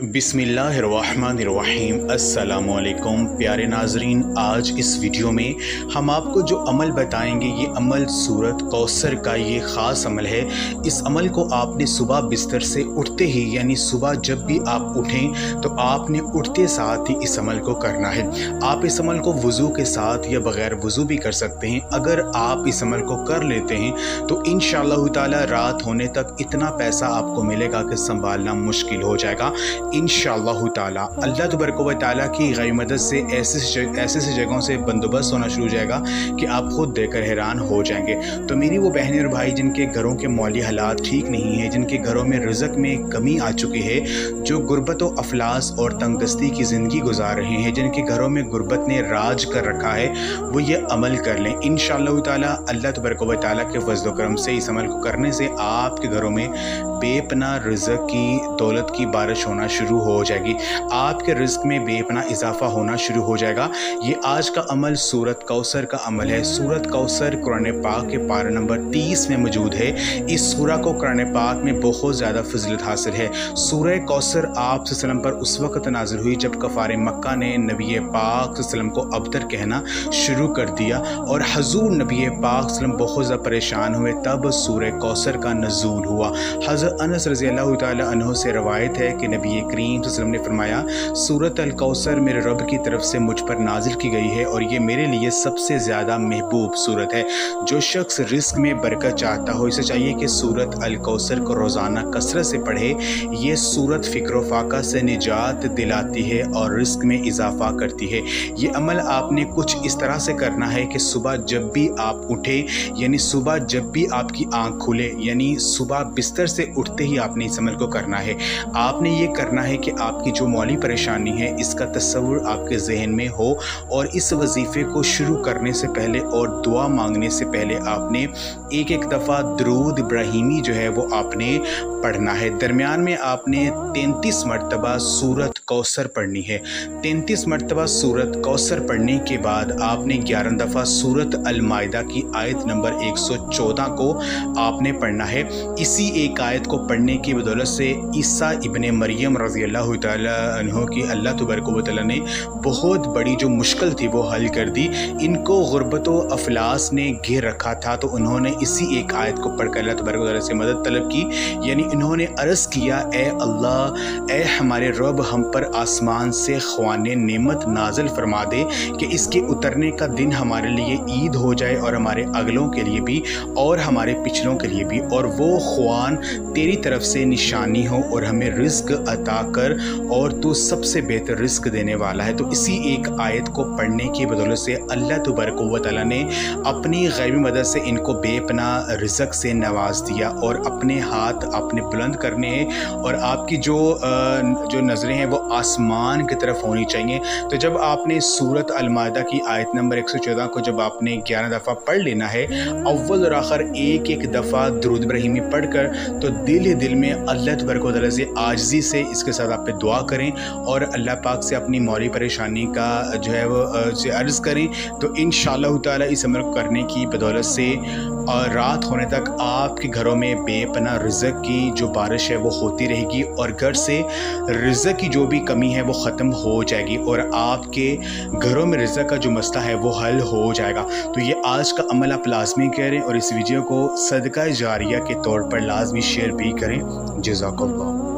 बिस्मिल्लाहिर्रहमानिर्रहीम। अस्सलामुअलैकुम प्यारे नाजरीन, आज इस वीडियो में हम आपको जो अमल बताएंगे ये अमल सूरत कौसर का ये ख़ास अमल है। इस अमल को आपने सुबह बिस्तर से उठते ही यानी सुबह जब भी आप उठें तो आपने उठते साथ ही इस अमल को करना है। आप इस अमल को वज़ू के साथ या बग़ैर वज़ू भी कर सकते हैं। अगर आप इस अमल को कर लेते हैं तो इंशाअल्लाह ताला रात होने तक इतना पैसा आपको मिलेगा कि संभालना मुश्किल हो जाएगा। इंशाअल्लाह ताला अल्लाह तबारक व तआला की गैब मदद से ऐसे जगहों से बंदोबस्त होना शुरू हो जाएगा कि आप खुद देखकर हैरान हो जाएंगे। तो मेरी वो बहनें और भाई जिनके घरों के माली हालात ठीक नहीं है, जिनके घरों में रिज़्क़ में कमी आ चुकी है, जो गुर्बत व अफलास और तंगदस्ती की ज़िंदगी गुजार रहे हैं, जिनके घरों में गुर्बत ने राज कर रखा है, वो ये अमल कर लें। इंशाअल्लाह ताला अल्लाह तबारक व तआला के फज़ल व करम से इस अमल को करने से आपके घरों में बेपनाह रिज़्क़ की दौलत की बारिश होना शुरू हो जाएगी। आपके रिज़्क़ में बेपनाह इजाफा होना शुरू हो जाएगा। ये आज का अमल सूरत कौसर का अमल है। सूरत कौसर कुरान पाक के पारा नंबर 30 में मौजूद है। इस सूरा को कुरान पाक में बहुत ज़्यादा फजीलत हासिल है। सूरह कौसर आप सल्लम पर उस वक़्त नाज़िल हुई जब कफ़ार मक्का ने नबी पाक सल्लम को अबतर कहना शुरू कर दिया और हजूर नबी पाक सल्लम बहुत ज़्यादा परेशान हुए। तब सूरह कौसर का नज़ूल हुआ। हज़रत अनस रज़ियल्लाहु तआला अन्हु से रवायत है कि नबी करीम सल्लल्लाहु अलैहि वसल्लम ने फरमाया, सूरत अल कौसर मेरे रब की तरफ से मुझ पर नाजिल की गई है और ये मेरे लिए सबसे ज़्यादा महबूब सूरत है। जो शख्स रिस्क में बरकत चाहता हो इसे चाहिए कि सूरत अल कौसर को रोज़ाना कसरत से पढ़े। ये सूरत फ़िक्र व फाका से निजात दिलाती है और रिस्क में इजाफा करती है। ये अमल आपने कुछ इस तरह से करना है कि सुबह जब भी आप उठे यानी सुबह जब भी आपकी आँख खुले यानी सुबह बिस्तर से उठते ही आपने इस अमल को करना है। आपने ये करना है कि आपकी जो मौली परेशानी है इसका तस्वुर आपके जहन में हो और इस वजीफ़े को शुरू करने से पहले और दुआ मांगने से पहले आपने एक दफ़ा दरूद इब्राहिमी जो है वो आपने पढ़ना है। दरमियान में आपने 33 मरतबा सूरत कौसर पढ़नी है। 33 मरतबा सूरत कौसर पढ़ने के बाद आपने 11 दफ़ा सूरत अल माइदा की आयत नंबर 114 को आपने पढ़ना है। इसी एक आयत को पढ़ने की बदौलत से ईसा इब्ने मरियम रज़ियल्लाहु तआला अन्हु की अल्लाह तबारक व तआला ने बहुत बड़ी जो मुश्किल थी वो हल कर दी। इनको गुर्बत व अफलास ने घेर रखा था तो उन्होंने इसी एक आयत को पढ़कर अल्लाह तबारक व तआला से मदद तलब की। यानी इन्होंने अर्ज़ किया, ए अल्लाह, ए हमारे रब, हम पर आसमान से ख्वाने नेमत नाज़िल फरमा दे कि इसके उतरने का दिन हमारे लिए ईद हो जाए और हमारे अगलों के लिए भी और हमारे पिछलों के लिए भी, और वो ख्वान तेरी तरफ से निशानी हो और हमें रिज़्क़ अता कर और तू सबसे बेहतर रिज़्क़ देने वाला है। तो इसी एक आयत को पढ़ने की बदौलत से अल्लाह तबारक व तआला ने अपनी गैबी मदद से इनको बेपनाह रिज़्क़ से नवाज दिया और अपने हाथ आपने बुलंद करने हैं और आपकी जो नज़रें हैं वो आसमान की तरफ होनी चाहिए। तो जब आपने सूरत अल माइदा की आयत नंबर 114 को जब आपने 11 दफ़ा पढ़ लेना है, अव्वल और आखिर एक दफ़ा दरूद इब्राहिमी पढ़कर, तो दिल में अल्लाह तबारक व तआला से आजिज़ी से इसके साथ आप पे दुआ करें और अल्लाह पाक से अपनी मौली परेशानी का जो है वो अर्ज़ करें। तो इंशाअल्लाह ताला इस अमल को करने की बदौलत से और रात होने तक आपके घरों में बेपनाह रिज़्क़ की जो बारिश है वो होती रहेगी और घर से रिज़्क़ की जो भी कमी है वो ख़त्म हो जाएगी और आपके घरों में रिज़्क़ का जो मसला है वो हल हो जाएगा। तो ये आज का अमल आप लाजमी करें और इस वीडियो को सदका जारिया के तौर पर लाजमी शेयर भी करें। जज़ाकल्लाह।